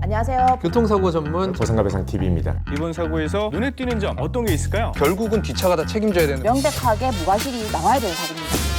안녕하세요. 교통사고 전문 보상가 배상 TV입니다. 이번 사고에서 눈에 띄는 점 어떤 게 있을까요? 결국은 뒷차가 다 책임져야 되는. 명백하게 무과실이 나와야 되는 사고입니다.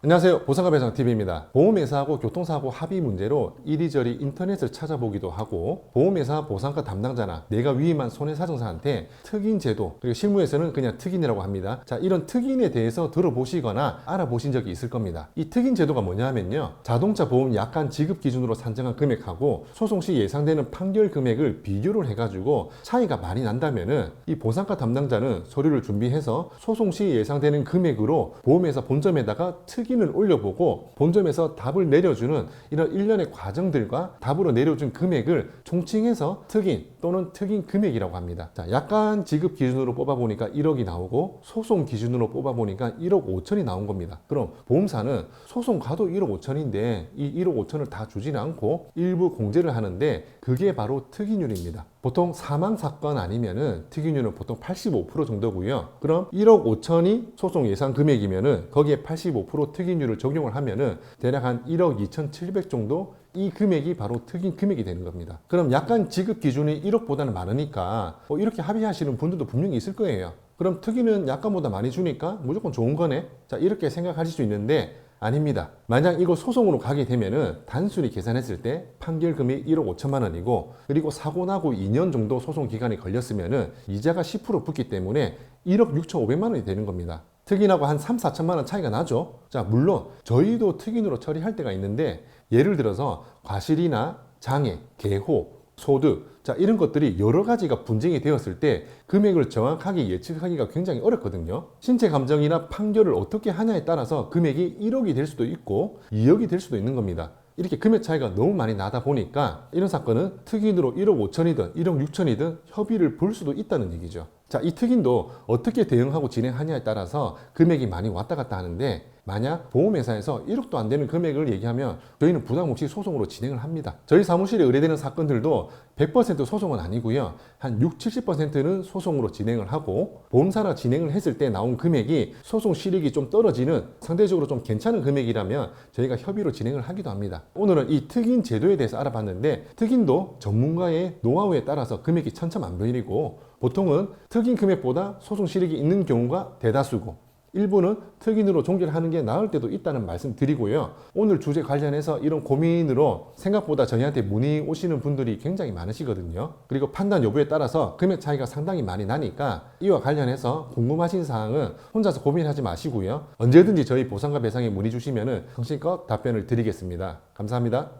안녕하세요. 보상가 배상 TV입니다. 보험회사하고 교통사고 합의 문제로 이리저리 인터넷을 찾아보기도 하고 보험회사 보상가 담당자나 내가 위임한 손해사정사한테 특인 제도, 그리고 실무에서는 그냥 특인이라고 합니다. 자, 이런 특인에 대해서 들어보시거나 알아보신 적이 있을 겁니다. 이 특인 제도가 뭐냐 하면요, 자동차 보험 약관 지급 기준으로 산정한 금액하고 소송 시 예상되는 판결 금액을 비교를 해가지고 차이가 많이 난다면은 이 보상가 담당자는 서류를 준비해서 소송 시 예상되는 금액으로 보험회사 본점에다가 특인을 올려보고 본점에서 답을 내려주는 이런 일련의 과정들과 답으로 내려준 금액을 총칭해서 특인 또는 특인 금액이라고 합니다. 자, 약관 지급 기준으로 뽑아보니까 1억이 나오고 소송 기준으로 뽑아보니까 1억 5천이 나온 겁니다. 그럼 보험사는 소송 가도 1억 5천인데 이 1억 5천을 다 주지는 않고 일부 공제를 하는데 그게 바로 특인율입니다. 보통 사망 사건 아니면은 특인율은 보통 85% 정도고요. 그럼 1억 5천이 소송 예상 금액이면은 거기에 85% 특인율을 적용을 하면은 대략 한 1억 2,700 정도, 이 금액이 바로 특인 금액이 되는 겁니다. 그럼 약관 지급 기준이 1억보다는 많으니까 이렇게 합의하시는 분들도 분명히 있을 거예요. 그럼 특인은 약관보다 많이 주니까 무조건 좋은 거네? 자, 이렇게 생각하실 수 있는데 아닙니다. 만약 이거 소송으로 가게 되면은 단순히 계산했을 때 판결금이 1억 5천만 원이고, 그리고 사고 나고 2년 정도 소송 기간이 걸렸으면은 이자가 10% 붙기 때문에 1억 6,500만 원이 되는 겁니다. 특인하고 한 3, 4천만 원 차이가 나죠. 자, 물론 저희도 특인으로 처리할 때가 있는데, 예를 들어서 과실이나 장애, 개호, 소득, 자, 이런 것들이 여러 가지가 분쟁이 되었을 때 금액을 정확하게 예측하기가 굉장히 어렵거든요. 신체 감정이나 판결을 어떻게 하냐에 따라서 금액이 1억이 될 수도 있고 2억이 될 수도 있는 겁니다. 이렇게 금액 차이가 너무 많이 나다 보니까 이런 사건은 특인으로 1억 5천이든 1억 6천이든 협의를 볼 수도 있다는 얘기죠. 자, 이 특인도 어떻게 대응하고 진행하냐에 따라서 금액이 많이 왔다 갔다 하는데, 만약 보험회사에서 1억도 안 되는 금액을 얘기하면 저희는 부담 없이 소송으로 진행을 합니다. 저희 사무실에 의뢰되는 사건들도 100% 소송은 아니고요. 한 60, 70%는 소송으로 진행을 하고, 보험사나 진행을 했을 때 나온 금액이 소송 실익이 좀 떨어지는 상대적으로 좀 괜찮은 금액이라면 저희가 협의로 진행을 하기도 합니다. 오늘은 이 특인 제도에 대해서 알아봤는데, 특인도 전문가의 노하우에 따라서 금액이 천차만별이고, 보통은 특인 금액보다 소송 실익이 있는 경우가 대다수고, 일부는 특인으로 종결하는 게 나을 때도 있다는 말씀 드리고요. 오늘 주제 관련해서 이런 고민으로 생각보다 저희한테 문의 오시는 분들이 굉장히 많으시거든요. 그리고 판단 여부에 따라서 금액 차이가 상당히 많이 나니까 이와 관련해서 궁금하신 사항은 혼자서 고민하지 마시고요. 언제든지 저희 보상가 배상에 문의 주시면 성심껏 답변을 드리겠습니다. 감사합니다.